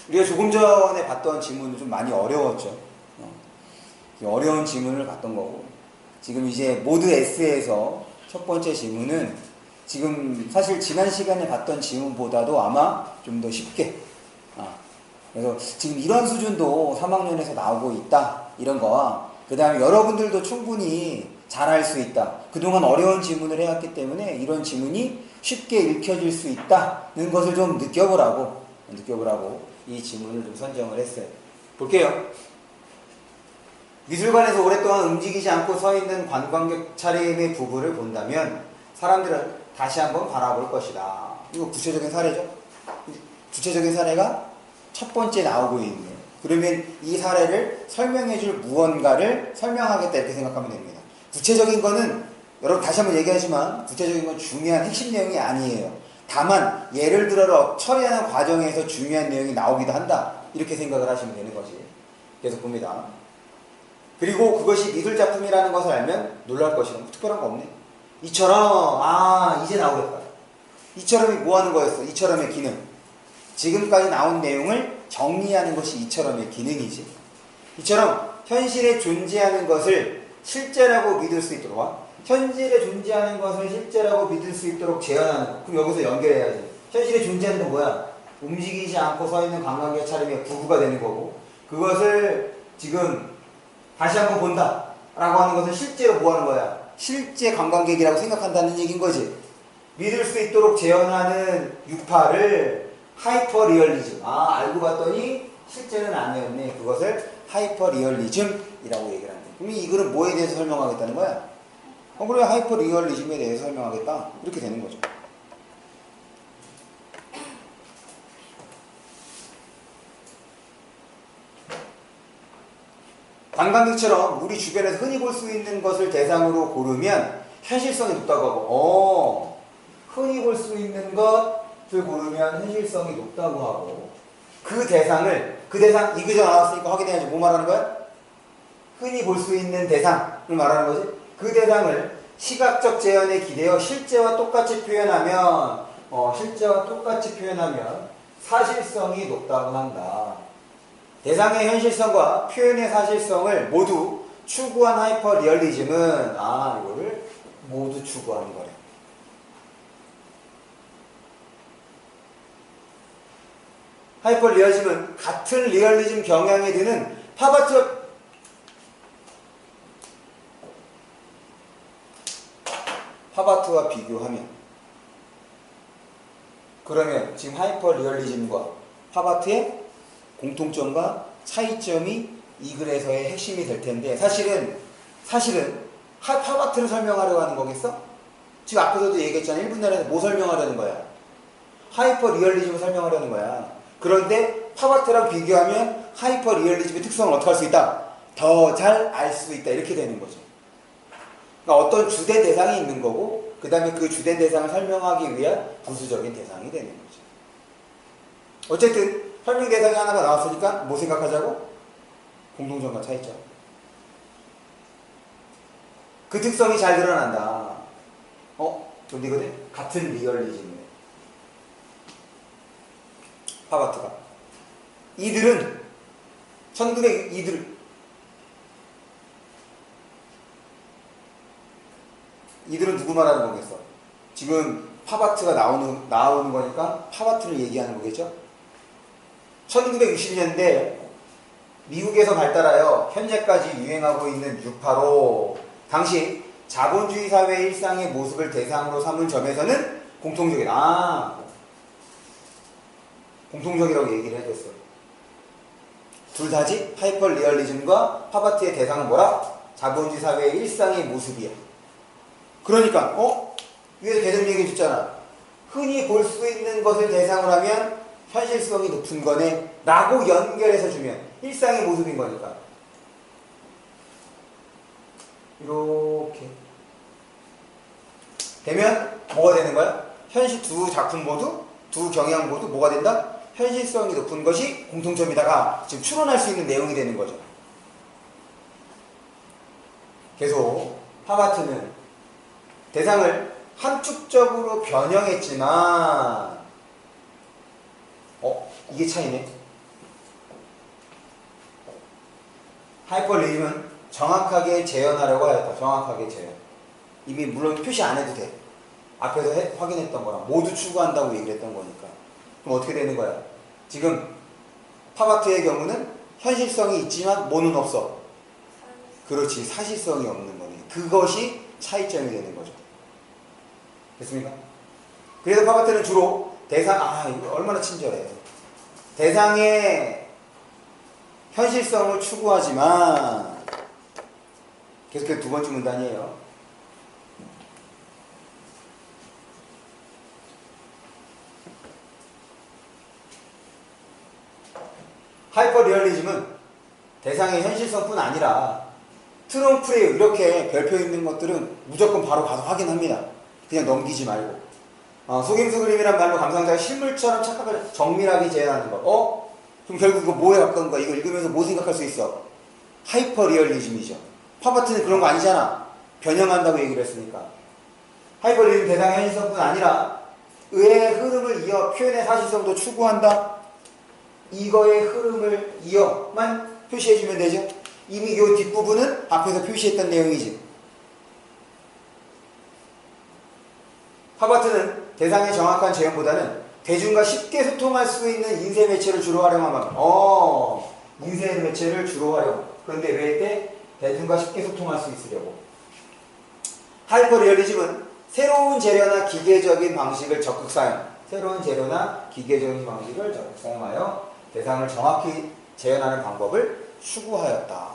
우리가 조금 전에 봤던 지문은 좀 많이 어려웠죠. 어려운 지문을 봤던 거고, 지금 이제 모드 S에서 첫 번째 지문은 지금 사실 지난 시간에 봤던 지문보다도 아마 좀 더 쉽게, 그래서 지금 이런 수준도 3학년에서 나오고 있다, 이런 거와 그 다음에 여러분들도 충분히 잘할 수 있다, 그동안 어려운 지문을 해왔기 때문에 이런 지문이 쉽게 읽혀질 수 있다는 것을 좀 느껴보라고 이 지문을 좀 선정을 했어요. 볼게요. 미술관에서 오랫동안 움직이지 않고 서 있는 관광객 차림의 부부를 본다면 사람들은 다시 한번 바라볼 것이다. 이거 구체적인 사례죠. 구체적인 사례가 첫 번째 나오고 있네요. 그러면 이 사례를 설명해줄 무언가를 설명하겠다, 이렇게 생각하면 됩니다. 구체적인 거는 여러분 다시 한번 얘기하지만 구체적인 건 중요한 핵심 내용이 아니에요. 다만 예를 들어 처리하는 과정에서 중요한 내용이 나오기도 한다, 이렇게 생각을 하시면 되는 거지. 계속 봅니다. 그리고 그것이 미술작품이라는 것을 알면 놀랄 것이다. 특별한 거 없네. 이처럼, 이제 나오겠다. 이처럼이 뭐 하는 거였어? 이처럼의 기능. 지금까지 나온 내용을 정리하는 것이 이처럼의 기능이지. 이처럼 현실에 존재하는 것을 실제라고 믿을 수 있도록, 현실에 존재하는 것을 실제라고 믿을 수 있도록 재현하는 것. 그럼 여기서 연결해야지. 현실에 존재하는 건 뭐야? 움직이지 않고 서 있는 관광객 차림의 부부가 되는 거고, 그것을 지금 다시 한번 본다 라고 하는 것은 실제로 뭐 하는 거야? 실제 관광객이라고 생각한다는 얘기인 거지. 믿을 수 있도록 재현하는 유파를 하이퍼 리얼리즘. 알고 봤더니 실제는 아니었네. 그것을 하이퍼 리얼리즘이라고 얘기를 한다. 그럼 이 글은 뭐에 대해서 설명하겠다는 거야? 그래, 하이퍼 리얼리즘에 대해서 설명하겠다, 이렇게 되는 거죠. 관광객처럼 우리 주변에서 흔히 볼 수 있는 것을 대상으로 고르면 현실성이 높다고 하고, 흔히 볼 수 있는 것을 고르면 현실성이 높다고 하고, 그 대상, 이 그저 나왔으니까 확인해야지. 뭐 말하는 거야? 흔히 볼 수 있는 대상을 말하는 거지. 그 대상을 시각적 재현에 기대어 실제와 똑같이 표현하면 사실성이 높다고 한다. 대상의 현실성과 표현의 사실성을 모두 추구한 하이퍼 리얼리즘은 이거를 모두 추구하는 거래. 하이퍼 리얼리즘은 같은 리얼리즘 경향에 드는 팝아트와 비교하면, 그러면 지금 하이퍼 리얼리즘과 팝아트의 공통점과 차이점이 이 글에서의 핵심이 될 텐데, 사실은 팝아트를 설명하려고 하는 거겠어? 지금 앞에서도 얘기했잖아. 1분 내에서 뭐 설명하려는 거야? 하이퍼 리얼리즘을 설명하려는 거야. 그런데 팝아트랑 비교하면 하이퍼 리얼리즘의 특성을 어떻게 할 수 있다? 더 잘 알 수 있다, 이렇게 되는 거죠. 그러니까 어떤 주된 대상이 있는 거고, 그 다음에 그 주된 대상을 설명하기 위한 부수적인 대상이 되는 거죠. 어쨌든 설명 대상이 하나가 나왔으니까 뭐 생각하자고? 공통점과 차이점. 그 특성이 잘 드러난다. 근데 같은 리얼리즘이네. 팝아트가. 이들은 누구 말하는 거겠어? 지금 팝아트가 나오는 거니까 팝아트를 얘기하는 거겠죠? 1960년대 미국에서 발달하여 현재까지 유행하고 있는 유파로 당시 자본주의 사회의 일상의 모습을 대상으로 삼은 점에서는 공통적이라고 얘기를 해줬어요. 둘 다지 하이퍼 리얼리즘과 팝아트의 대상은 뭐라? 자본주의 사회의 일상의 모습이야. 그러니까 위에서 계속 얘기해 줬잖아. 흔히 볼 수 있는 것을 대상으로 하면 현실성이 높은 거네 라고 연결해서 주면 일상의 모습인 거니까 이렇게 되면 뭐가 되는 거야? 현실 두 작품 모두, 두 경향 모두 뭐가 된다? 현실성이 높은 것이 공통점이다가 지금 추론할 수 있는 내용이 되는 거죠. 계속 팝아트는 대상을 함축적으로 변형했지만 이게 차이네. 하이퍼리즘은 정확하게 재현하려고 하였다. 정확하게 재현. 이미 물론 표시 안 해도 돼. 앞에서 확인했던 거랑 모두 추구한다고 얘기를 했던 거니까. 그럼 어떻게 되는 거야? 지금 팝아트의 경우는 현실성이 있지만 뭐는 없어? 그렇지. 사실성이 없는 거네. 그것이 차이점이 되는 거죠. 됐습니까? 그래서 팝아트는 주로 대상, 이거 얼마나 친절해. 대상의 현실성을 추구하지만, 계속해서 두 번째 문단이에요. 하이퍼리얼리즘은 대상의 현실성뿐 아니라 트럼프레이 이렇게 별표 있는 것들은 무조건 바로 가서 확인합니다. 그냥 넘기지 말고. 속임수 그림이란 말로 감상자가 실물처럼 착각을 정밀하게 재현하는 것. 그럼 결국 이거 뭐에 가까운 거야? 이거 읽으면서 뭐 생각할 수 있어? 하이퍼리얼리즘이죠. 팝아트는 그런 거 아니잖아. 변형한다고 얘기를 했으니까. 하이퍼리얼리즘 대상의 현실성뿐 아니라 의의 흐름을 이어 표현의 사실성도 추구한다. 이거의 흐름을 이어만 표시해주면 되죠. 이미 이 뒷부분은 앞에서 표시했던 내용이지. 팝아트는 대상의 정확한 재현보다는 대중과 쉽게 소통할 수 있는 인쇄 매체를 주로 활용하면 인쇄 매체를 주로 활용. 그런데 왜 때? 대중과 쉽게 소통할 수 있으려고. 하이퍼리얼리즘은 새로운 재료나 기계적인 방식을 적극 사용. 새로운 재료나 기계적인 방식을 적극 사용하여 대상을 정확히 재현하는 방법을 추구하였다.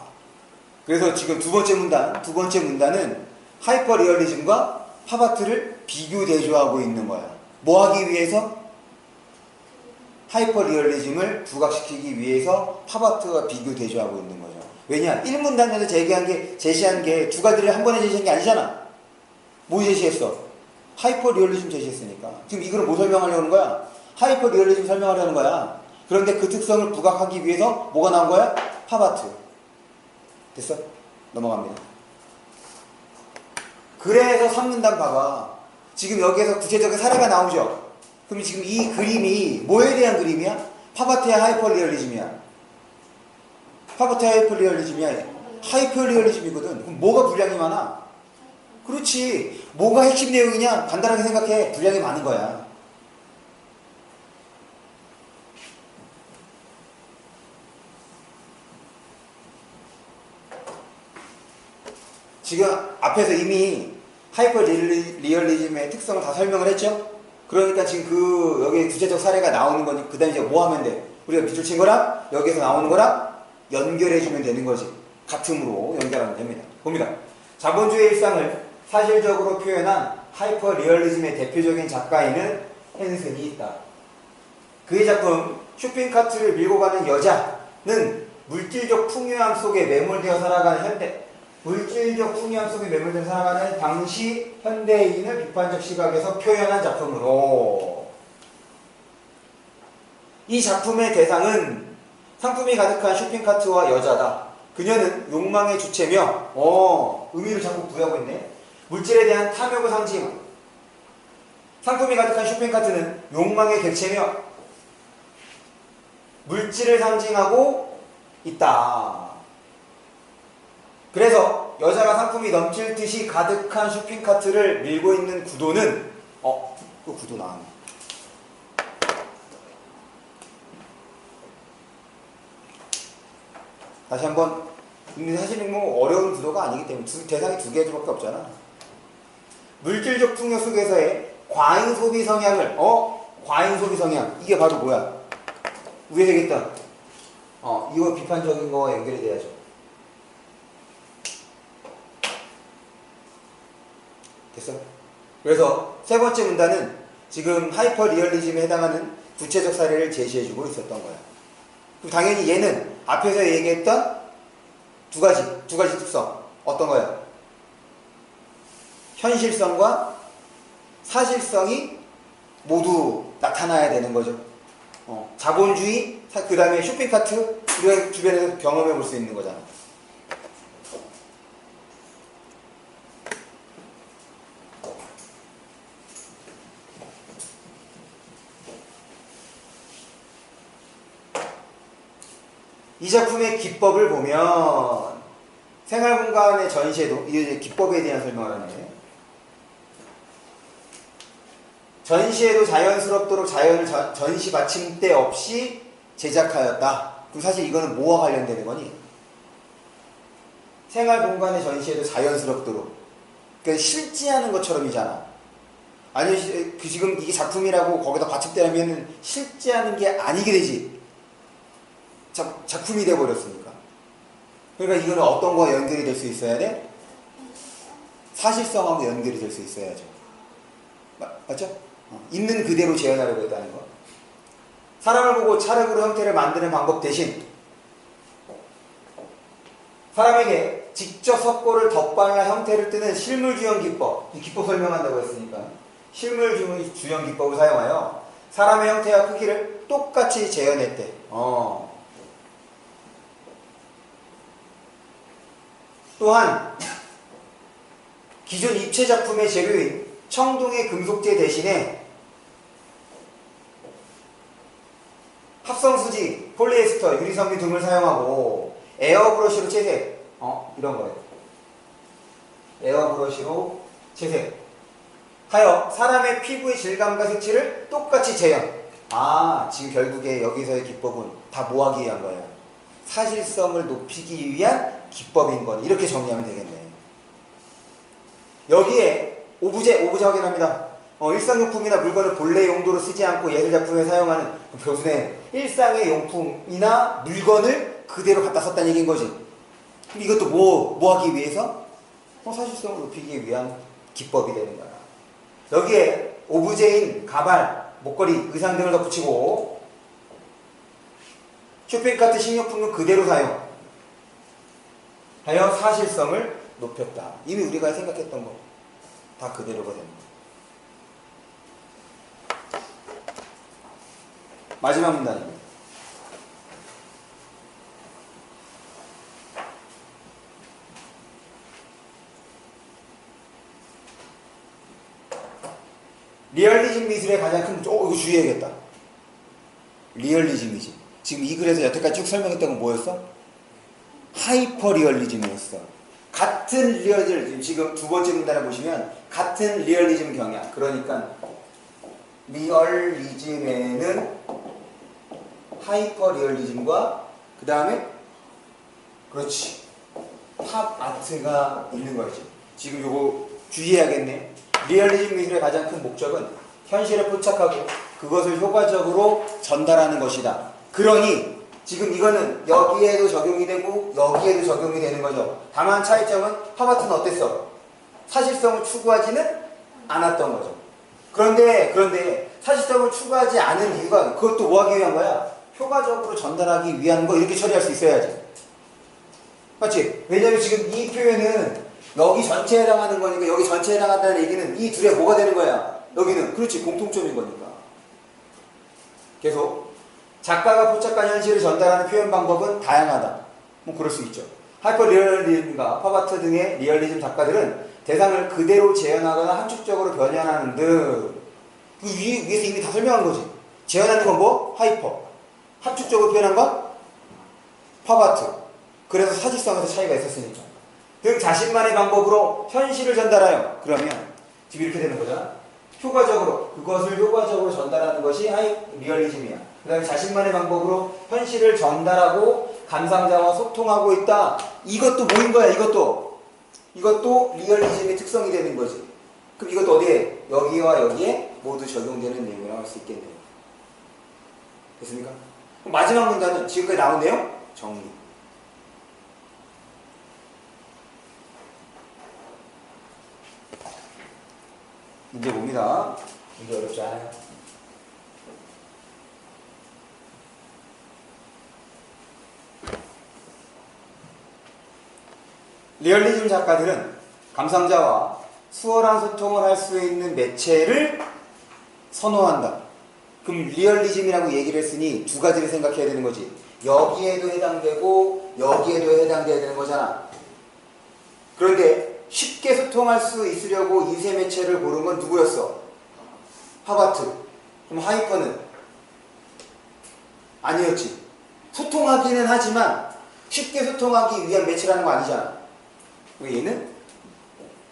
그래서 지금 두 번째 문단은 하이퍼리얼리즘과 팝아트를 비교 대조하고 있는 거야. 뭐 하기 위해서? 하이퍼리얼리즘을 부각시키기 위해서 팝아트와 비교 대조하고 있는 거죠. 왜냐? 1문단에서 제시한 게 두 가지를 한 번에 제시한 게 아니잖아. 뭐 제시했어? 하이퍼리얼리즘 제시했으니까. 지금 이거를 뭐 설명하려는 거야? 하이퍼리얼리즘 설명하려는 거야. 그런데 그 특성을 부각하기 위해서 뭐가 나온 거야? 팝아트. 됐어? 넘어갑니다. 그래서 3문단 봐봐. 지금 여기에서 구체적인 사례가 나오죠? 그럼 지금 이 그림이 뭐에 대한 그림이야? 팝아트의 하이퍼리얼리즘이야. 팝아트의 하이퍼리얼리즘이야. 하이퍼리얼리즘이거든. 그럼 뭐가 분량이 많아? 그렇지. 뭐가 핵심 내용이냐? 간단하게 생각해. 분량이 많은 거야. 지금 앞에서 이미 하이퍼리얼리즘의 특성을 다 설명을 했죠? 그러니까 지금 여기 구체적 사례가 나오는 거니, 그 다음에 이제 뭐 하면 돼? 우리가 밑줄 친 거랑 여기서 나오는 거랑 연결해주면 되는 거지. 같음으로 연결하면 됩니다. 봅니다. 자본주의 일상을 사실적으로 표현한 하이퍼리얼리즘의 대표적인 작가에는 헨슨이 있다. 그의 작품 쇼핑카트를 밀고 가는 여자는 물질적 풍요함 속에 매몰되어 살아가는 당시 현대인을 비판적 시각에서 표현한 작품으로, 이 작품의 대상은 상품이 가득한 쇼핑카트와 여자다. 그녀는 욕망의 주체며, 의미를 자꾸 부여하고 있네. 물질에 대한 탐욕을 상징. 상품이 가득한 쇼핑카트는 욕망의 객체며 물질을 상징하고 있다. 그래서 여자가 상품이 넘칠 듯이 가득한 쇼핑카트를 밀고 있는 구도는 또 구도 나왔네. 다시 한번. 근데 사실은 뭐 어려운 구도가 아니기 때문에 대상이 두 개밖에 없잖아. 물질적 풍요 속에서의 과잉 소비 성향을 과잉 소비 성향, 이게 바로 뭐야? 위에 얘기했던 이거 비판적인 거와 연결이 돼야죠. 됐어? 그래서 세 번째 문단은 지금 하이퍼리얼리즘에 해당하는 구체적 사례를 제시해주고 있었던 거야. 그리고 당연히 얘는 앞에서 얘기했던 두 가지 특성. 어떤 거야? 현실성과 사실성이 모두 나타나야 되는 거죠. 자본주의, 그 다음에 쇼핑카트, 우리가 주변에서 경험해 볼 수 있는 거잖아. 이 작품의 기법을 보면 생활공간의 전시에도 이제 기법에 대한 설명을 하네. 전시에도 자연스럽도록 자연을 전시 받침대 없이 제작하였다. 그럼 사실 이거는 뭐와 관련되는 거니? 생활공간의 전시에도 자연스럽도록. 그러니까 실제하는 것처럼이잖아. 아니, 지금 이게 작품이라고 거기다 받침대라면 실제하는 게 아니게 되지. 작품이 돼버렸으니까. 그러니까 이거는 어떤 거와 연결이 될 수 있어야 돼? 사실성하고 연결이 될 수 있어야죠. 맞죠? 있는 그대로 재현하려고 했다는 거. 사람을 보고 차력으로 형태를 만드는 방법 대신 사람에게 직접 석고를 덧발라 형태를 뜨는 실물주형 기법, 이 기법 설명한다고 했으니까 실물주형 기법을 사용하여 사람의 형태와 크기를 똑같이 재현했대. 또한 기존 입체 작품의 재료인 청동의 금속재 대신에 합성수지, 폴리에스터, 유리섬유 등을 사용하고 에어브러쉬로 채색, 이런 거예요. 에어브러쉬로 채색 하여 사람의 피부의 질감과 색칠을 똑같이 재현. 지금 결국에 여기서의 기법은 다 뭐하기 위한 거예요? 사실성을 높이기 위한 기법인 거네. 이렇게 정리하면 되겠네. 여기에 오브제 확인합니다. 일상용품이나 물건을 본래 용도로 쓰지 않고 예술작품에 사용하는 교수는 일상의 용품이나 물건을 그대로 갖다 썼다는 얘기인 거지. 그럼 이것도 뭐 하기 위해서? 사실성을 높이기 위한 기법이 되는 거야. 여기에 오브제인 가발, 목걸이, 의상 등을 덧붙이고 쇼핑카트, 식료품은 그대로 사용 하여 사실성을 높였다. 이미 우리가 생각했던 거 다 그대로가 되는 거야. 마지막 문단입니다. 리얼리즘 미술의 가장 큰 이거 주의해야겠다. 리얼리즘이지. 지금 이 글에서 여태까지 쭉 설명했던 건 뭐였어? 하이퍼 리얼리즘이었어. 같은 리얼리즘, 지금 두 번째 문단을 보시면 같은 리얼리즘 경향. 그러니까 리얼리즘에는 하이퍼 리얼리즘과 그 다음에 그렇지 탑 아트가 있는 거지. 지금 요거 주의해야겠네. 리얼리즘 미술의 가장 큰 목적은 현실에 포착하고 그것을 효과적으로 전달하는 것이다. 그러니 지금 이거는 여기에도 적용이 되고 여기에도 적용이 되는 거죠. 다만 차이점은 팝아트는 어땠어? 사실성을 추구하지는 않았던 거죠. 그런데 사실성을 추구하지 않은 이유가 그것도 뭐 하기 위한 거야? 효과적으로 전달하기 위한 거. 이렇게 처리할 수 있어야지. 맞지? 왜냐면 지금 이 표현은 여기 전체에 해당하는 거니까 여기 전체에 해당한다는 얘기는 이 둘의 뭐가 되는 거야? 여기는 그렇지 공통점인 거니까. 계속 작가가 포착한 현실을 전달하는 표현 방법은 다양하다. 뭐 그럴 수 있죠. 하이퍼 리얼리즘과 팝아트 등의 리얼리즘 작가들은 대상을 그대로 재현하거나 함축적으로 변현하는 등 그 위에서 이미 다 설명한 거지. 재현하는 건 뭐? 하이퍼. 함축적으로 표현한 건 팝아트. 그래서 사실성에서 차이가 있었으니까. 등 자신만의 방법으로 현실을 전달하여 그러면 지금 이렇게 되는 거잖아. 그것을 효과적으로 전달하는 것이 리얼리즘이야. 그 다음에 자신만의 방법으로 현실을 전달하고 감상자와 소통하고 있다. 이것도 뭐인 거야? 이것도 리얼리즘의 특성이 되는 거지. 그럼 이것도 어디에? 여기와 여기에 모두 적용되는 내용이라고 할 수 있겠네요. 됐습니까? 그럼 마지막 문단은 지금까지 나온 내용 정리. 문제 봅니다. 문제 어렵지 않아요. 리얼리즘 작가들은 감상자와 수월한 소통을 할 수 있는 매체를 선호한다. 그럼 리얼리즘이라고 얘기를 했으니 두 가지를 생각해야 되는 거지. 여기에도 해당되고 여기에도 해당돼야 되는 거잖아. 그런데 쉽게 소통할 수 있으려고 이 세 매체를 고른 건 누구였어? 팝아트. 그럼 하이퍼는? 아니었지. 소통하기는 하지만 쉽게 소통하기 위한 매체라는 거 아니잖아. 얘는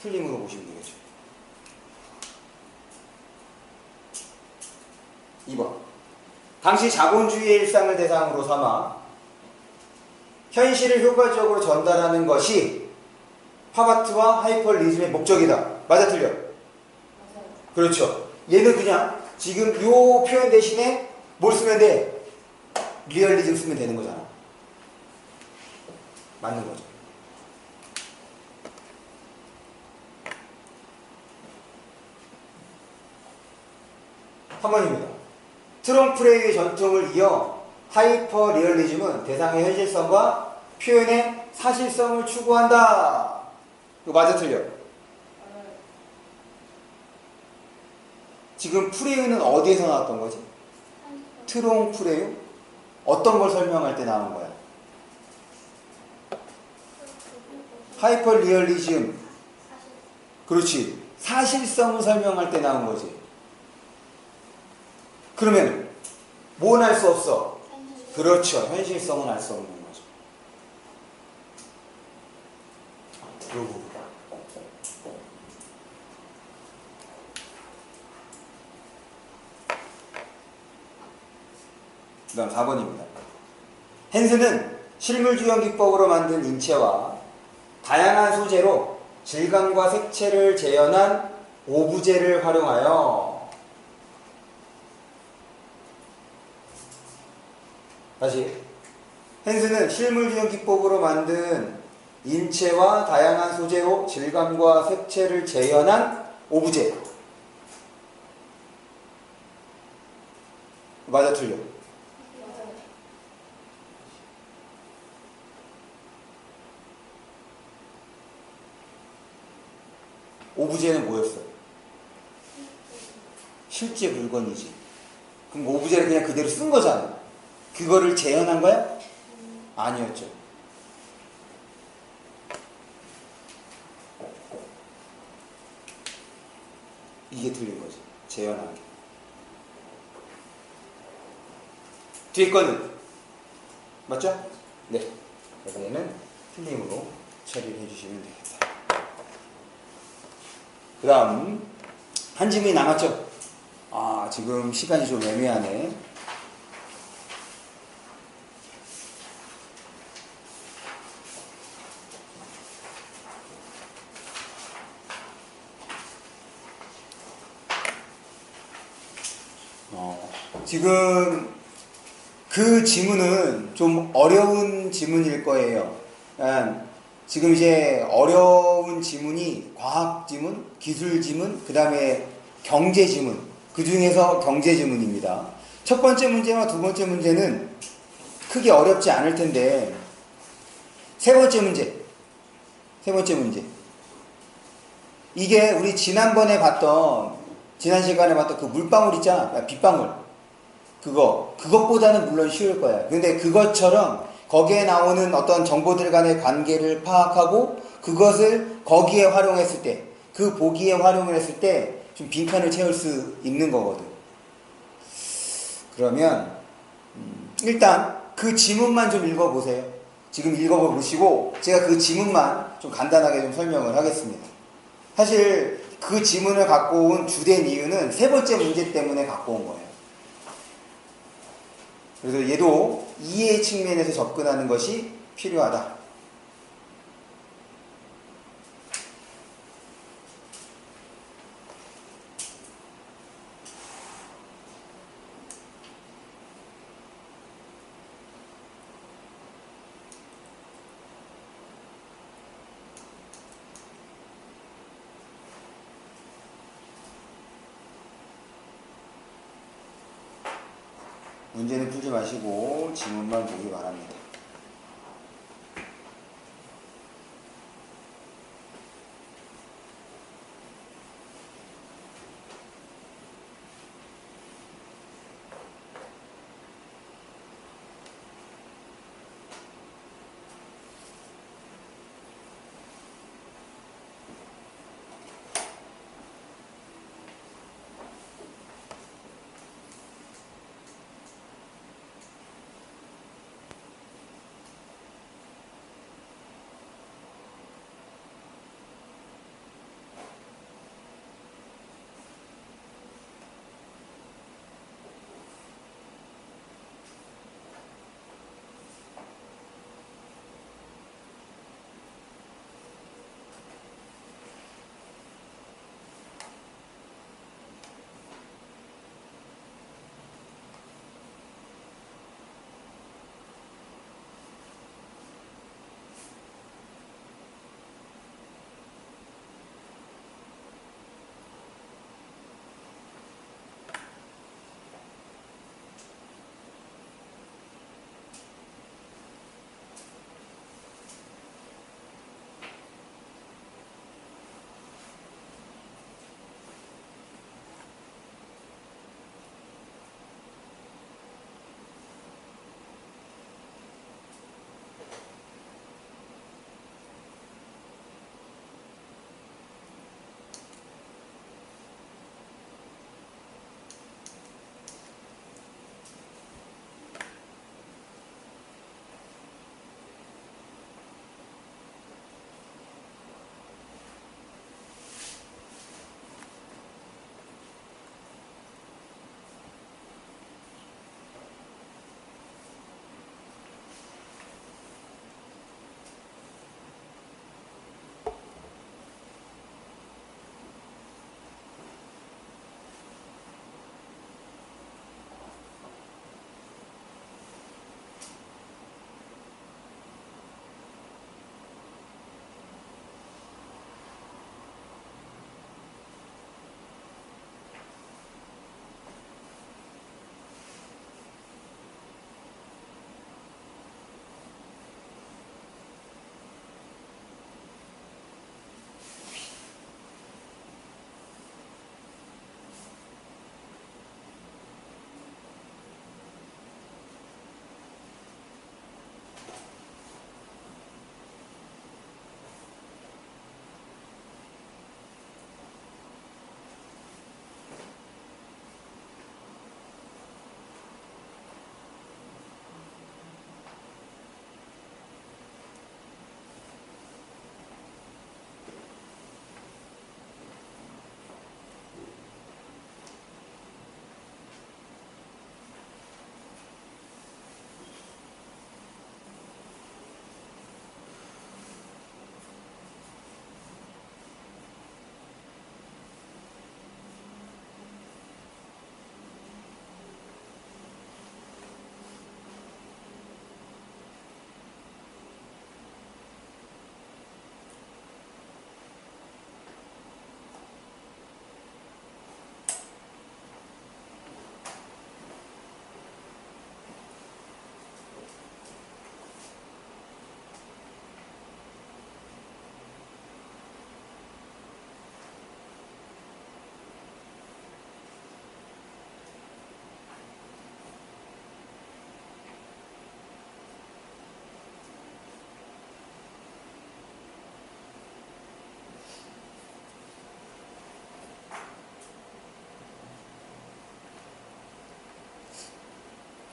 틀림으로 보시면 되겠죠. 2번. 당시 자본주의의 일상을 대상으로 삼아 현실을 효과적으로 전달하는 것이 팝아트와 하이퍼리즘의 목적이다. 맞아, 틀려? 맞아요. 그렇죠. 얘는 그냥 지금 요 표현 대신에 뭘 쓰면 돼? 리얼리즘 쓰면 되는 거잖아. 맞는 거죠. 3번입니다. 트롬프레이의 전통을 이어 하이퍼 리얼리즘은 대상의 현실성과 표현의 사실성을 추구한다. 이거 맞아, 틀려? 맞아요. 지금 프레이는 어디에서 나왔던 거지? 트롬프레이? 어떤 걸 설명할 때 나온 거야? 하이퍼 리얼리즘. 그렇지. 사실성을 설명할 때 나온 거지. 그러면 뭐는 알 수 없어? 그렇죠. 현실성은 알 수 없는 거죠. 그리고 그 다음 4번입니다. 헨스는 실물주형 기법으로 만든 인체와 다양한 소재로 질감과 색채를 재현한 오브제를 활용하여 다시 헨스는 실물주형 기법으로 만든 인체와 다양한 소재로 질감과 색채를 재현한 오브제. 맞아, 틀려? 맞아요. 오브제는 뭐였어? 실제 물건이지. 그럼 오브제를 그냥 그대로 쓴 거잖아. 그거를 재현한 거야? 아니었죠. 이게 틀린 거지. 재현한 게. 뒤에 거는 맞죠? 네. 그래서 얘는 틀림으로 처리를 해주시면 되겠다. 그 다음 한 지문이 남았죠? 아, 지금 시간이 좀 애매하네. 지금 그 지문은 좀 어려운 지문일 거예요. 지금 이제 어려운 지문이 과학 지문, 기술 지문, 그 다음에 경제 지문, 그 중에서 경제 지문입니다. 첫 번째 문제와 두 번째 문제는 크게 어렵지 않을 텐데, 세 번째 문제. 이게 우리 지난 시간에 봤던 그 물방울 있잖아, 빗방울. 그것보다는 물론 쉬울 거야. 근데 그것처럼 거기에 나오는 어떤 정보들 간의 관계를 파악하고 그것을 거기에 활용했을 때, 그 보기에 활용을 했을 때 좀 빈칸을 채울 수 있는 거거든. 그러면 일단 그 지문만 좀 읽어보세요. 지금 읽어보시고 제가 그 지문만 좀 간단하게 좀 설명을 하겠습니다. 사실 그 지문을 갖고 온 주된 이유는 세 번째 문제 때문에 갖고 온 거예요. 그래서 얘도 이해의 측면에서 접근하는 것이 필요하다. 문제는 풀지 마시고 지문만 보기 바랍니다.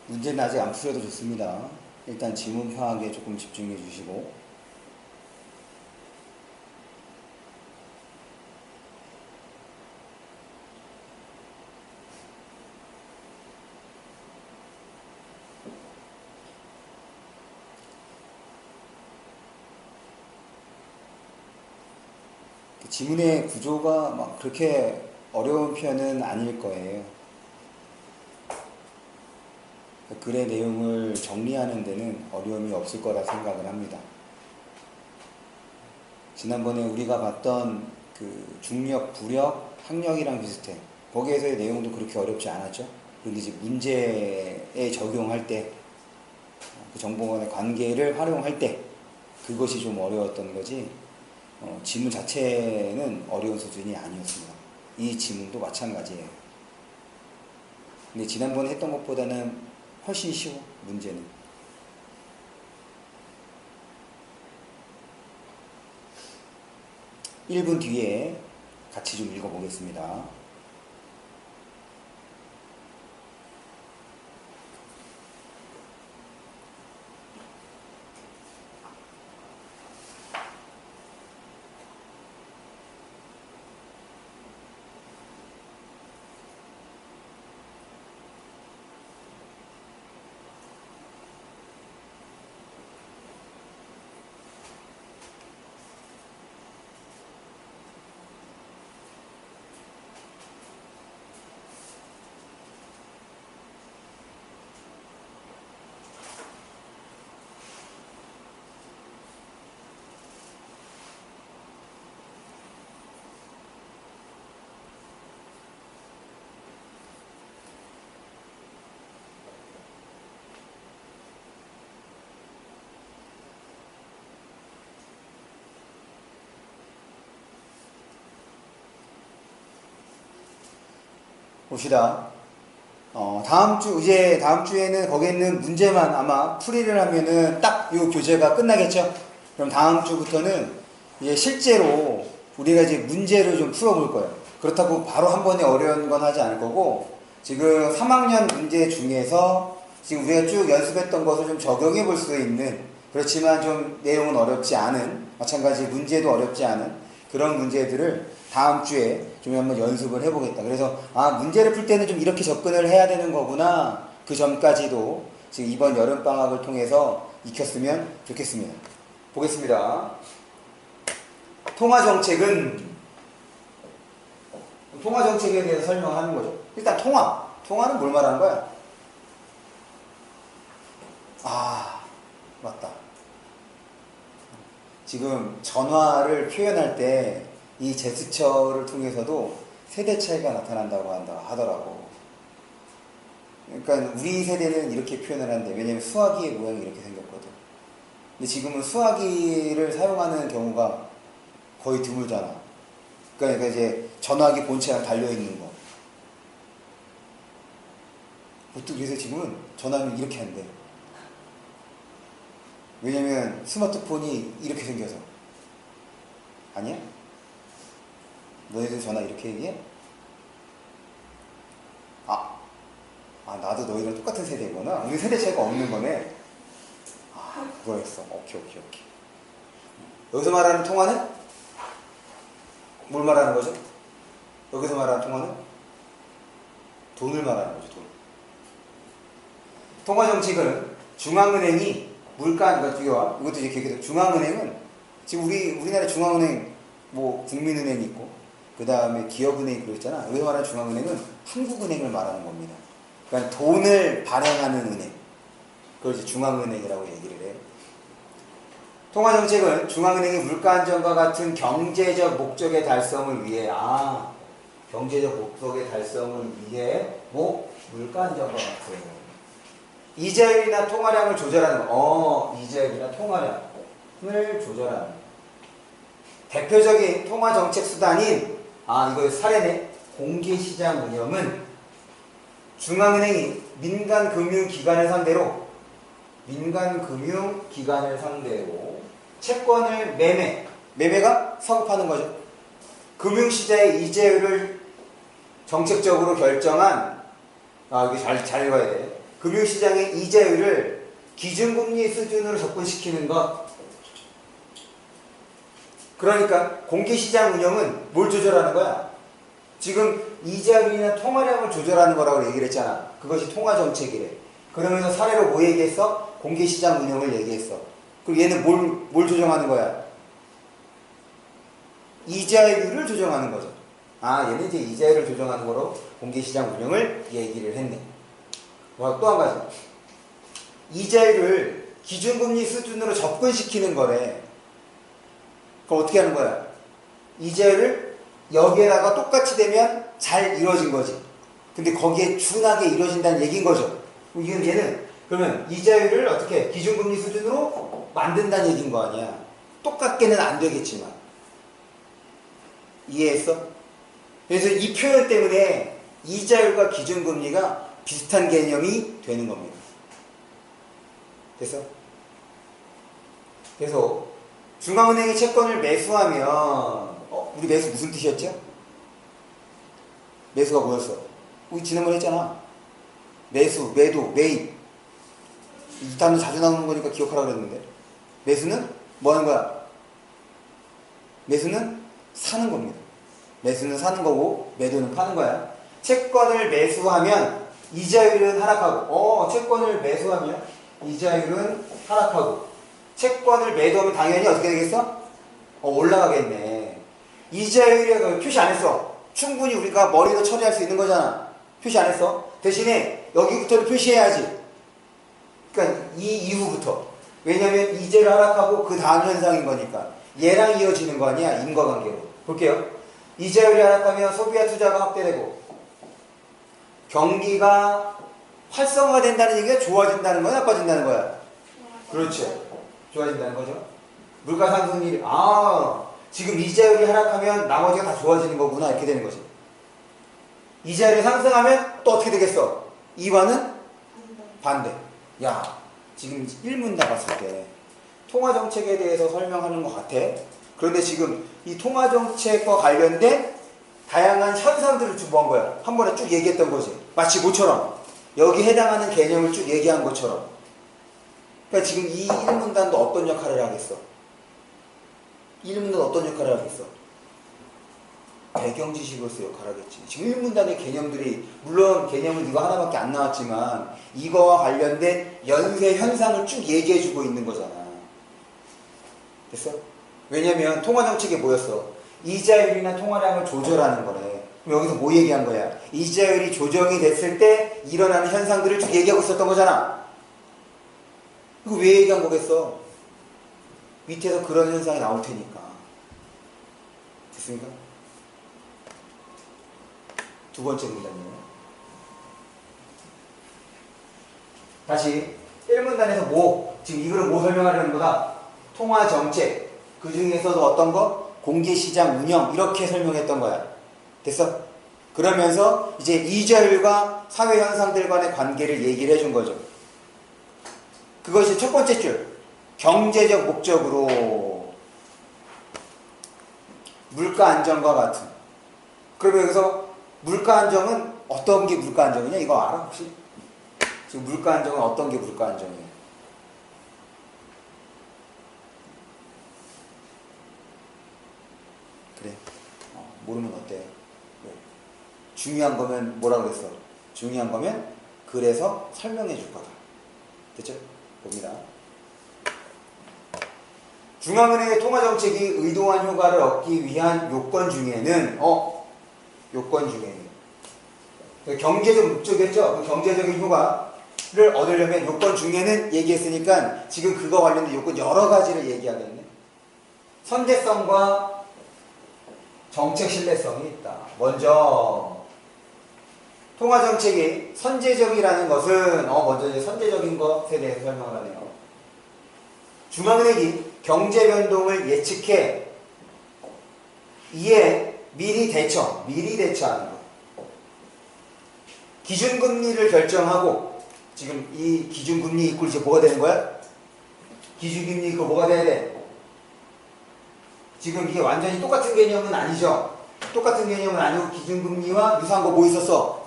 문제는 아직 안 풀어도 좋습니다. 일단 지문 파악에 조금 집중해 주시고, 지문의 구조가 막 그렇게 어려운 편은 아닐 거예요. 글의 내용을 정리하는 데는 어려움이 없을 거라 생각을 합니다. 지난번에 우리가 봤던 그 중력, 부력, 학력이랑 비슷해. 거기에서의 내용도 그렇게 어렵지 않았죠. 그런데 이제 문제에 적용할 때, 그 정보간의 관계를 활용할 때 그것이 좀 어려웠던 거지, 지문 자체는 어려운 수준이 아니었습니다. 이 지문도 마찬가지예요. 근데 지난번에 했던 것보다는 훨씬 쉬워, 문제는. (1분) 뒤에 같이 좀 읽어보겠습니다. 봅시다. 이제 다음 주에는 거기에 있는 문제만 아마 풀이를 하면은 딱 이 교재가 끝나겠죠? 그럼 다음 주부터는 이제 실제로 우리가 이제 문제를 좀 풀어볼 거예요. 그렇다고 바로 한 번에 어려운 건 하지 않을 거고, 지금 3학년 문제 중에서 지금 우리가 쭉 연습했던 것을 좀 적용해 볼 수 있는, 그렇지만 좀 내용은 어렵지 않은, 마찬가지 문제도 어렵지 않은 그런 문제들을 다음 주에 좀 한번 연습을 해보겠다. 그래서 문제를 풀 때는 좀 이렇게 접근을 해야 되는 거구나, 그 전까지도 지금 이번 여름방학을 통해서 익혔으면 좋겠습니다. 보겠습니다. 통화정책에 대해서 설명하는 거죠. 일단 통화는 뭘 말하는 거야? 맞다. 지금 전화를 표현할 때 이 제스처를 통해서도 세대 차이가 나타난다고 하더라고. 그러니까 우리 세대는 이렇게 표현을 한대. 왜냐면 수화기의 모양이 이렇게 생겼거든. 근데 지금은 수화기를 사용하는 경우가 거의 드물잖아. 그러니까 이제 전화기 본체가 달려있는 거. 보통 그래서 지금은 전화는 이렇게 한대. 왜냐면 스마트폰이 이렇게 생겨서. 아니야? 너희들 전화 이렇게 얘기해? 나도 너희랑 똑같은 세대구나. 우리 세대 차이가 없는 거네. 그거였어. 오케이. 여기서 말하는 통화는? 뭘 말하는 거죠? 여기서 말하는 통화는? 돈을 말하는 거죠, 돈. 통화정책은 중앙은행이 이것도 이제 계획해서, 중앙은행은 지금 우리나라 중앙은행, 국민은행 있고, 그 다음에 기업은행이 그랬잖아. 여기서 말하는 중앙은행은 한국은행을 말하는 겁니다. 그러니까 돈을 발행하는 은행. 그걸 이제 중앙은행이라고 얘기를 해요. 통화정책은 중앙은행이 물가안정과 같은 경제적 목적의 달성을 위해, 경제적 목적의 달성을 위해, 물가안정과 같은 이자율이나 통화량을 조절하는 거. 이자율이나 통화량을 조절하는 거. 대표적인 통화정책 수단인, 이거 사례네. 공개시장 운영은 중앙은행이 민간금융기관을 상대로 채권을 매매가 사고 파는 거죠. 금융시장의 이자율을 정책적으로 결정한, 여기 잘 읽어야 돼. 금융시장의 이자율을 기준금리 수준으로 접근시키는 것. 그러니까 공개시장 운영은 뭘 조절하는 거야? 지금 이자율이나 통화량을 조절하는 거라고 얘기를 했잖아. 그것이 통화정책이래. 그러면서 사례로 뭐 얘기했어? 공개시장 운영을 얘기했어. 그리고 얘는 뭘 조정하는 거야? 이자율을 조정하는 거죠. 아, 얘는 이제 이자율을 조정하는 거로 공개시장 운영을 얘기를 했네. 또 한 가지. 이자율을 기준금리 수준으로 접근시키는 거래. 그럼 어떻게 하는 거야? 이자율을 여기에다가 똑같이 되면 잘 이루어진 거지. 근데 거기에 준하게 이루어진다는 얘기인 거죠. 얘는 그러면 이자율을 어떻게 기준금리 수준으로 만든다는 얘기인 거 아니야. 똑같게는 안 되겠지만. 이해했어? 그래서 이 표현 때문에 이자율과 기준금리가 비슷한 개념이 되는 겁니다. 됐어? 그래서 중앙은행이 채권을 매수하면 우리 매수 무슨 뜻이었죠? 매수가 뭐였어? 우리 지난번에 했잖아. 매수, 매도, 매입. 이 단어 자주 나오는 거니까 기억하라고 그랬는데. 매수는 뭐 하는 거야? 매수는 사는 겁니다. 매수는 사는 거고 매도는 파는 거야. 채권을 매수하면 이자율은 하락하고 채권을 매수하면 이자율은 하락하고 채권을 매도하면 당연히 어떻게 되겠어? 올라가겠네. 이자율이 표시 안 했어. 충분히 우리가 머리로 처리할 수 있는 거잖아. 표시 안 했어. 대신에 여기부터를 표시해야지. 그러니까 이 이후부터. 왜냐면 이자율 하락하고 그 다음 현상인 거니까. 얘랑 이어지는 거 아니야. 인과관계로. 볼게요. 이자율이 하락하면 소비와 투자가 확대되고 경기가 활성화된다는 얘기가 좋아진다는 거야? 나빠진다는 거야? 그렇죠. 좋아진다는 거죠. 물가 상승률이 지금 이자율이 하락하면 나머지가 다 좋아지는 거구나 이렇게 되는 거지. 이자율이 상승하면 또 어떻게 되겠어? 이와는 반대. 야, 지금 1문 나갔을 때 통화정책에 대해서 설명하는 것 같아. 그런데 지금 이 통화정책과 관련된 다양한 현상들을 쭉 본 거야. 한 번에 쭉 얘기했던 거지. 마치 뭐처럼 여기 해당하는 개념을 쭉 얘기한 것처럼. 그러니까 지금 이 1문단도 어떤 역할을 하겠어? 1문단은 어떤 역할을 하겠어? 배경 지식으로서 역할을 하겠지. 지금 1문단의 개념들이 물론 개념은 이거 하나밖에 안 나왔지만 이거와 관련된 연쇄 현상을 쭉 얘기해주고 있는 거잖아. 됐어? 왜냐면 통화정책이 뭐였어? 이자율이나 통화량을 조절하는 거래. 그럼 여기서 뭐 얘기한 거야? 이자율이 조정이 됐을 때 일어나는 현상들을 쭉 얘기하고 있었던 거잖아. 이거 왜 얘기한 거겠어? 밑에서 그런 현상이 나올 테니까. 됐습니까? 두 번째 문단이에요. 다시 1문단에서 지금 이거를 뭐 설명하려는 거다? 통화정책, 그 중에서도 어떤 거? 공개시장 운영, 이렇게 설명했던 거야. 됐어? 그러면서 이제 이자율과 사회현상들 간의 관계를 얘기를 해준 거죠. 그것이 첫 번째 줄. 경제적 목적으로 물가 안정과 같은. 그러면 여기서 물가 안정은 어떤 게 물가 안정이냐? 이거 알아 혹시? 지금 물가 안정은 어떤 게 물가 안정이에요? 그래. 모르면 어때? 중요한 거면 뭐라 그랬어? 중요한 거면 그래서 설명해 줄 거다. 됐죠? 봅니다. 중앙은행의 통화정책이 의도한 효과를 얻기 위한 요건 중에는 경제적 목적이었죠? 경제적인 효과를 얻으려면 요건 중에는 얘기했으니까 지금 그거 관련된 요건 여러 가지를 얘기하겠네. 선제성과 정책 신뢰성이 있다. 먼저 통화정책이 선제적이라는 것은 먼저 이제 선제적인 것에 대해서 설명을 하네요. 중앙은행이 경제 변동을 예측해 이에 미리 대처하는 것. 기준금리를 결정하고 지금 이 기준금리 이꼴 이제 뭐가 되는 거야? 기준금리 이꼴 뭐가 돼야 돼? 지금 이게 완전히 똑같은 개념은 아니죠. 똑같은 개념은 아니고 기준금리와 유사한 거 뭐 있었어?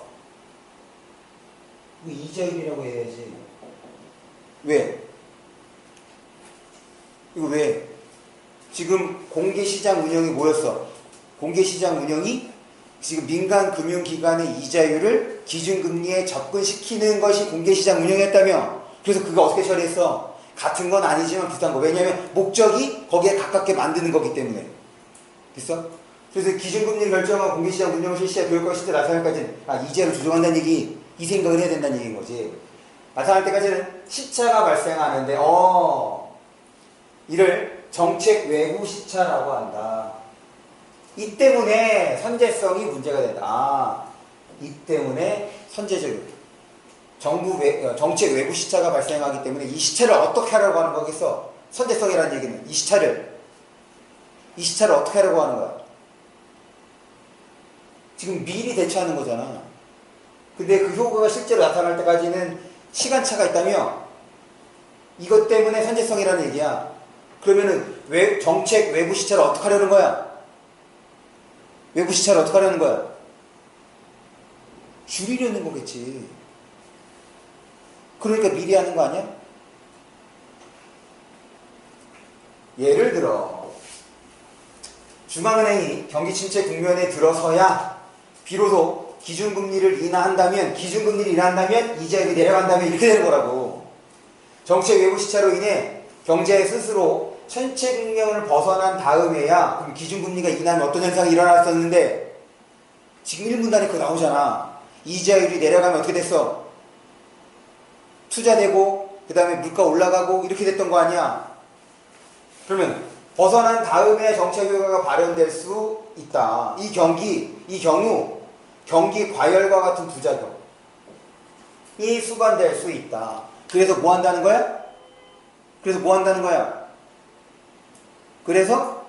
이거 이자율이라고 해야지. 왜? 이거 왜? 지금 공개시장 운영이 뭐였어? 공개시장 운영이 지금 민간 금융기관의 이자율을 기준금리에 접근시키는 것이 공개시장 운영이었다며. 그래서 그거 어떻게 처리했어? 같은 건 아니지만 비슷한 거. 왜냐하면 목적이 거기에 가깝게 만드는 거기 때문에. 됐어? 그래서 기준금리를 결정하고 공개시장 운영을 실시해 교육과 실제 나타날 때까지는 이자율을 조정한다는 얘기, 이 생각을 해야 된다는 얘기인 거지. 나타날 때까지는 시차가 발생하는데 이를 정책 외부 시차라고 한다. 이 때문에 선제성이 문제가 된다. 이 때문에 선제적 정책 외부 시차가 발생하기 때문에 이 시차를 어떻게 하려고 하는 거겠어? 선제성이라는 얘기는 이 시차를 어떻게 하려고 하는 거야? 지금 미리 대처하는 거잖아. 근데 그 효과가 실제로 나타날 때까지는 시간차가 있다며? 이것 때문에 선제성이라는 얘기야. 그러면은 정책 외부 시차를 어떻게 하려는 거야? 외부 시차를 어떻게 하려는 거야? 줄이려는 거겠지. 그러니까 미리 하는 거 아니야? 예를 들어 중앙은행이 경기 침체 국면에 들어서야 비로소 기준금리를 인하한다면 이자율이 내려간다면 이렇게 되는 거라고. 정책 외부 시차로 인해 경제 스스로 전체 국면을 벗어난 다음에야 그럼 기준금리가 인하하면 어떤 현상이 일어났었는데 지금 1분단에 그거 나오잖아. 이자율이 내려가면 어떻게 됐어? 투자되고 그 다음에 물가 올라가고 이렇게 됐던 거 아니야. 그러면 벗어난 다음에 정책 효과가 발현될 수 있다. 이 경우 경기 과열과 같은 부작용이 수반될 수 있다. 그래서 뭐 한다는 거야? 그래서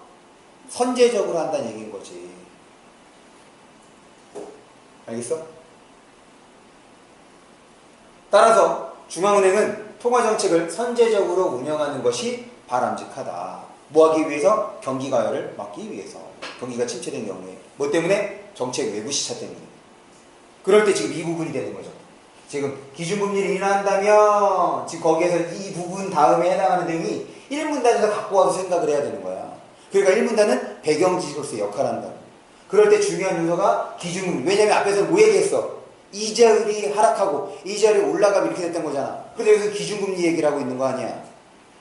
선제적으로 한다는 얘기인 거지. 알겠어? 따라서 중앙은행은 통화정책을 선제적으로 운영하는 것이 바람직하다. 뭐 하기 위해서? 경기 과열을 막기 위해서. 경기가 침체된 경우에. 뭐 때문에? 정책 외부 시차 때문에. 그럴 때 지금 이 부분이 되는 거죠. 지금 기준금리를 인하한다면 지금 거기에서 이 부분 다음에 해당하는 내용이 1문단에서 갖고 와서 생각을 해야 되는 거야. 그러니까 1문단은 배경지식으로서 역할을 한다. 그럴 때 중요한 요소가 기준금리. 왜냐면 앞에서 뭐 얘기했어? 이자율이 하락하고 이자율이 올라가면 이렇게 됐던 거잖아. 근데 여기서 기준금리 얘기를 하고 있는 거 아니야.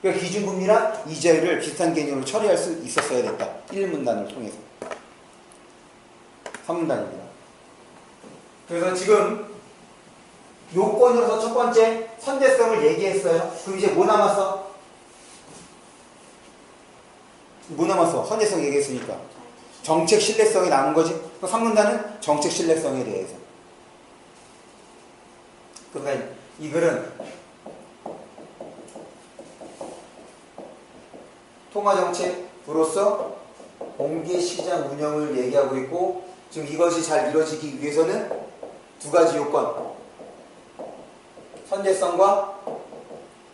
그러니까 기준금리랑 이자율을 비슷한 개념으로 처리할 수 있었어야 됐다. 1문단을 통해서. 3문단입니다. 그래서 지금 요건으로서 첫 번째 선제성을 얘기했어요. 그럼 이제 뭐 남았어? 선제성 얘기했으니까. 정책 신뢰성이 남은 거지. 3문단은 정책 신뢰성에 대해서. 그러니까 이 글은 통화정책으로서 공개시장 운영을 얘기하고 있고, 지금 이것이 잘 이루어지기 위해서는 두 가지 요건, 선제성과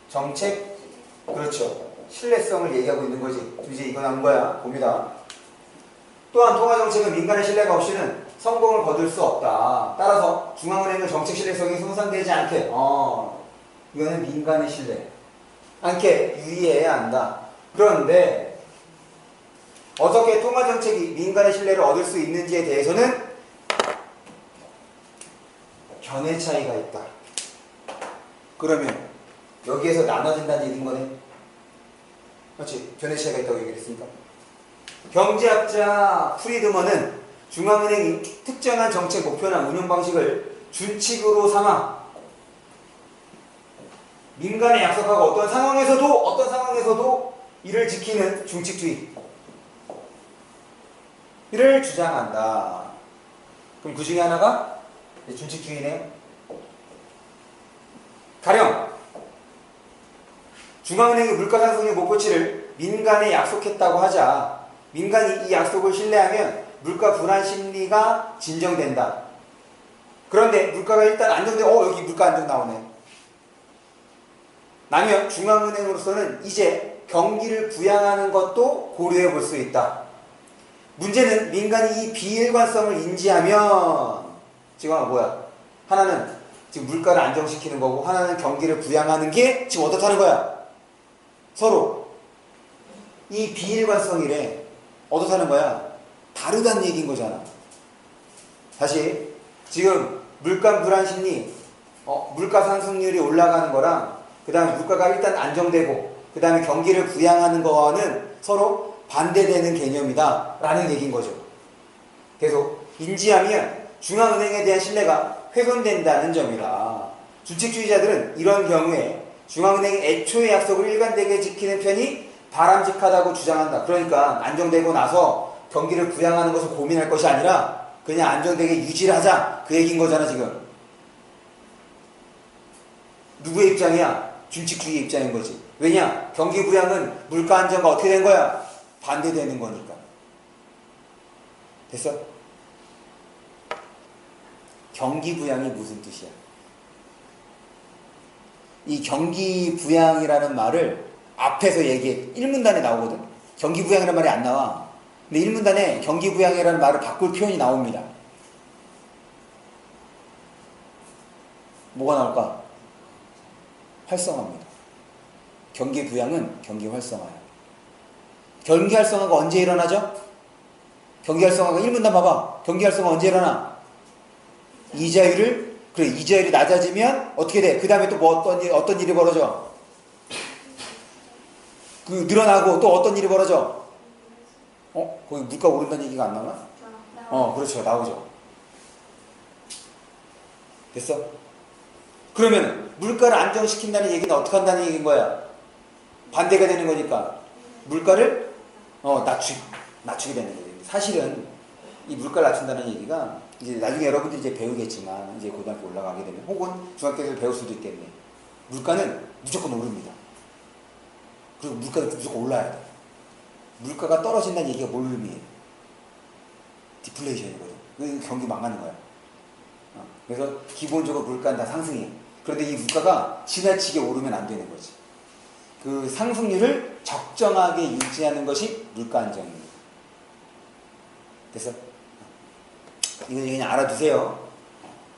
정책, 그렇죠, 신뢰성을 얘기하고 있는 거지. 이제 이거 나온 거야. 봅니다. 또한 통화정책은 민간의 신뢰가 없이는 성공을 거둘 수 없다. 따라서 중앙은행은 정책 신뢰성이 손상되지 않게, 이거는 민간의 신뢰 않게 유의해야 한다. 그런데 어떻게 통화정책이 민간의 신뢰를 얻을 수 있는지에 대해서는 견해 차이가 있다. 그러면 여기에서 나눠진다는 얘기인 거네. 그렇지? 견해 차이가 있다고 얘기를 했으니까. 경제학자 프리드먼은 중앙은행이 특정한 정책 목표나 운영 방식을 준칙으로 삼아 민간에 약속하고 어떤 상황에서도 이를 지키는 중칙주의 이를 주장한다. 그럼 그 중에 하나가 준칙주의네요. 가령 중앙은행이 물가 상승률 목표치를 민간에 약속했다고 하자. 민간이 이 약속을 신뢰하면 물가 불안 심리가 진정된다. 그런데 물가가 일단 안정돼. 여기 물가 안정 나오네. 라면 중앙은행으로서는 이제 경기를 부양하는 것도 고려해 볼 수 있다. 문제는 민간이 이 비일관성을 인지하면 지금 뭐야? 하나는 지금 물가를 안정시키는 거고 하나는 경기를 부양하는 게 지금 어떻다는 거야? 서로 이 비일관성이래. 어떻다는 거야? 다르다는 얘기인 거잖아. 다시 지금 물가 불안 심리, 물가 상승률이 올라가는 거랑 그 다음에 물가가 일단 안정되고 그 다음에 경기를 부양하는 거와는 서로 반대되는 개념이다 라는 얘기인 거죠. 계속 인지하면 중앙은행에 대한 신뢰가 훼손된다는 점이다. 준칙주의자들은 이런 경우에 중앙은행이 애초의 약속을 일관되게 지키는 편이 바람직하다고 주장한다. 그러니까 안정되고 나서 경기를 부양하는 것을 고민할 것이 아니라 그냥 안정되게 유지를 하자 그 얘기인 거잖아 지금. 누구의 입장이야? 준칙주의 입장인 거지. 왜냐? 경기 부양은 물가 안정과 어떻게 된 거야? 반대되는 거니까. 됐어? 경기 부양이 무슨 뜻이야? 이 경기 부양이라는 말을 앞에서 얘기해. 1문단에 나오거든. 경기 부양이라는 말이 안 나와. 근데 1문단에 경기 부양이라는 말을 바꿀 표현이 나옵니다. 뭐가 나올까? 활성화입니다. 경기 부양은 경기 활성화야. 경기 활성화가 언제 일어나죠? 경기 활성화가 1문단 봐봐. 경기 활성화 언제 일어나? 이자율이 낮아지면 어떻게 돼? 그 다음에 또 뭐 어떤 일이 벌어져? 늘어나고 또 어떤 일이 벌어져? 거기 물가 오른다는 얘기가 안 나오나? 그렇죠. 나오죠. 됐어? 그러면 물가를 안정시킨다는 얘기는 어떻게 한다는 얘기인 거야? 반대가 되는 거니까 물가를 낮추게 되는 거예요. 사실은 이 물가를 낮춘다는 얘기가 이제 나중에 여러분들이 이제 배우겠지만 이제 고등학교 올라가게 되면 혹은 중학교에서 배울 수도 있겠네. 물가는 무조건 오릅니다. 그리고 물가도 무조건 올라야 돼. 물가가 떨어진다는 얘기가 뭘 의미해? 디플레이션이거든. 경기 망하는 거야. 그래서 기본적으로 물가는 다 상승해. 그런데 이 물가가 지나치게 오르면 안 되는 거지. 그 상승률을 적정하게 유지하는 것이 물가 안정입니다. 됐어? 이거 그냥 알아두세요.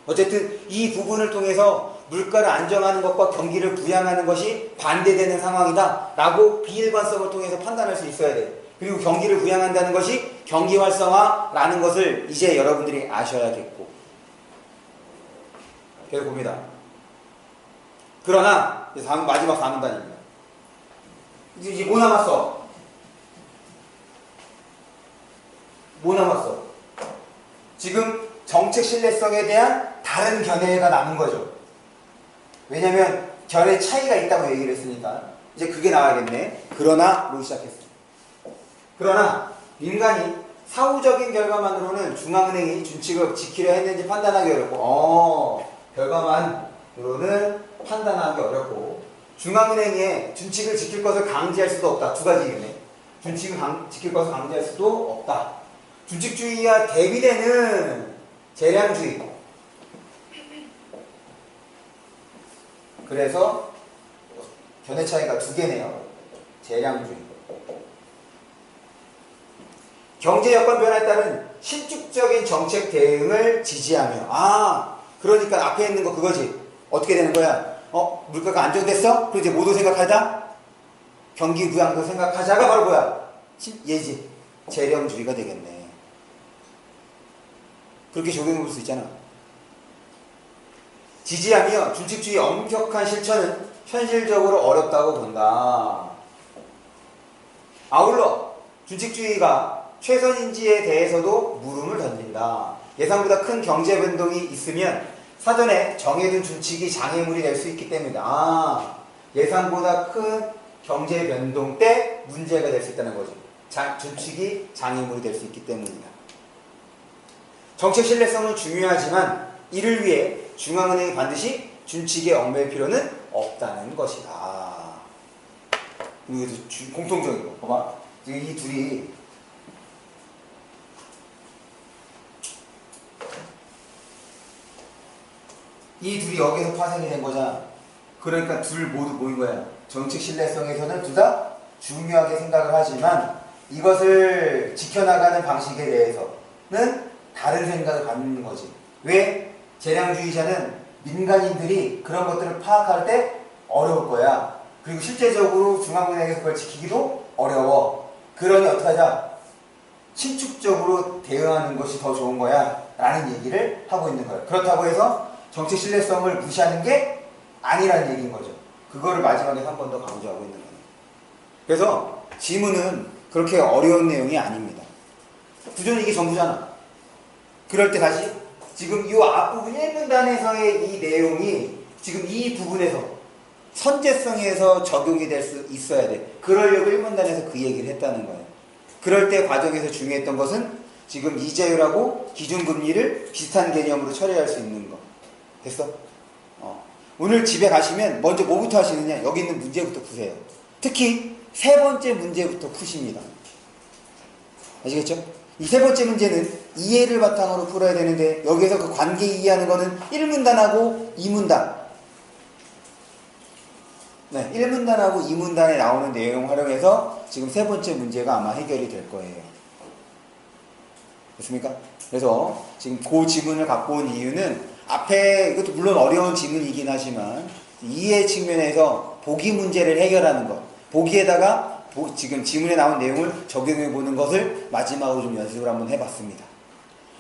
어쨌든 이 부분을 통해서 물가를 안정하는 것과 경기를 부양하는 것이 반대되는 상황이다 라고 비일관성을 통해서 판단할 수 있어야 돼. 그리고 경기를 부양한다는 것이 경기 활성화라는 것을 이제 여러분들이 아셔야겠고. 계속 봅니다. 그러나 마지막 4문단입니다. 이제 뭐 남았어? 뭐 남았어? 지금 정책 신뢰성에 대한 다른 견해가 남은 거죠. 왜냐면 견해 차이가 있다고 얘기를 했으니까 이제 그게 나와야겠네. 그러나로 시작했어. 그러나 민간이 사후적인 결과만으로는 중앙은행이 준칙을 지키려 했는지 판단하기 어렵고 결과만으로는 판단하기 어렵고 중앙은행의 준칙을 지킬 것을 강제할 수도 없다. 두 가지겠네. 준칙을 지킬 것을 강제할 수도 없다. 준칙주의와 대비되는 재량주의. 그래서 견해 차이가 두 개네요. 재량주의. 경제 여건 변화에 따른 신축적인 정책 대응을 지지하며 그러니까 앞에 있는 거 그거지. 어떻게 되는 거야? 물가가 안정됐어? 그럼 이제 뭐도 생각하자? 경기 부양도 생각하자가 바로 뭐야? 예지. 재량주의가 되겠네. 그렇게 적용해 볼 수 있잖아. 지지하며 준칙주의의 엄격한 실천은 현실적으로 어렵다고 본다. 아울러 준칙주의가 최선인지에 대해서도 물음을 던진다. 예상보다 큰 경제 변동이 있으면 사전에 정해둔 준칙이 장애물이 될 수 있기 때문이다. 예상보다 큰 경제 변동 때 문제가 될 수 있다는 거죠. 준칙이 장애물이 될 수 있기 때문이다. 정책 신뢰성은 중요하지만 이를 위해 중앙은행이 반드시 준칙에 얽매일 필요는 없다는 것이다. 이거 공통적인 거. 봐봐. 이 둘이 여기서 파생이 된 거잖아. 그러니까 둘 모두 모인 거야. 정책 신뢰성에서는 둘 다 중요하게 생각을 하지만 이것을 지켜나가는 방식에 대해서는 다른 생각을 갖는 거지. 왜? 재량주의자는 민간인들이 그런 것들을 파악할 때 어려울 거야. 그리고 실제적으로 중앙은행에서 그걸 지키기도 어려워. 그러니 어떡하자? 신축적으로 대응하는 것이 더 좋은 거야 라는 얘기를 하고 있는 거예요. 그렇다고 해서 정책 신뢰성을 무시하는 게 아니라는 얘기인 거죠. 그거를 마지막에 한 번 더 강조하고 있는 거예요. 그래서 지문은 그렇게 어려운 내용이 아닙니다. 구조는 이게 전부잖아. 그럴 때 다시 지금 이 앞부분 1문단에서의 이 내용이 지금 이 부분에서 선제성에서 적용이 될 수 있어야 돼. 그러려고 1문단에서 그 얘기를 했다는 거예요. 그럴 때 과정에서 중요했던 것은 지금 이자율하고 기준금리를 비슷한 개념으로 처리할 수 있는 거. 됐어? 오늘 집에 가시면 먼저 뭐부터 하시느냐? 여기 있는 문제부터 푸세요. 특히 세 번째 문제부터 푸십니다. 아시겠죠? 이 세 번째 문제는 이해를 바탕으로 풀어야 되는데 여기에서 그 관계 이해하는 거는 1문단하고 2문단. 네, 1문단하고 2문단에 나오는 내용 활용해서 지금 세 번째 문제가 아마 해결이 될 거예요. 됐습니까? 그래서 지금 그 지문을 갖고 온 이유는 앞에 이것도 물론 어려운 지문이긴 하지만 이해 측면에서 보기 문제를 해결하는 것. 보기에다가 지금 지문에 나온 내용을 적용해 보는 것을 마지막으로 좀 연습을 한번 해봤습니다.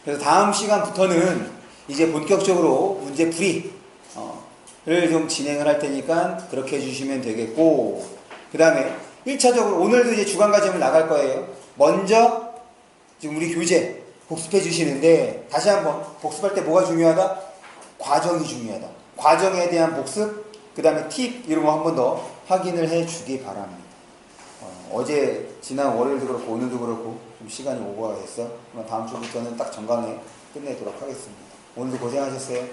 그래서 다음 시간부터는 이제 본격적으로 문제 풀이를 좀 진행을 할 테니까 그렇게 해주시면 되겠고, 그 다음에 1차적으로 오늘도 이제 주간과정을 나갈 거예요. 먼저 지금 우리 교재 복습해 주시는데 다시 한번 복습할 때 뭐가 중요하다? 과정이 중요하다. 과정에 대한 복습, 그 다음에 팁 이런 거 한 번 더 확인을 해 주기 바랍니다. 어제 지난 월요일도 그렇고 오늘도 그렇고 좀 시간이 오버가 됐어. 다음 주부터는 딱 정강에 끝내도록 하겠습니다. 오늘도 고생하셨어요.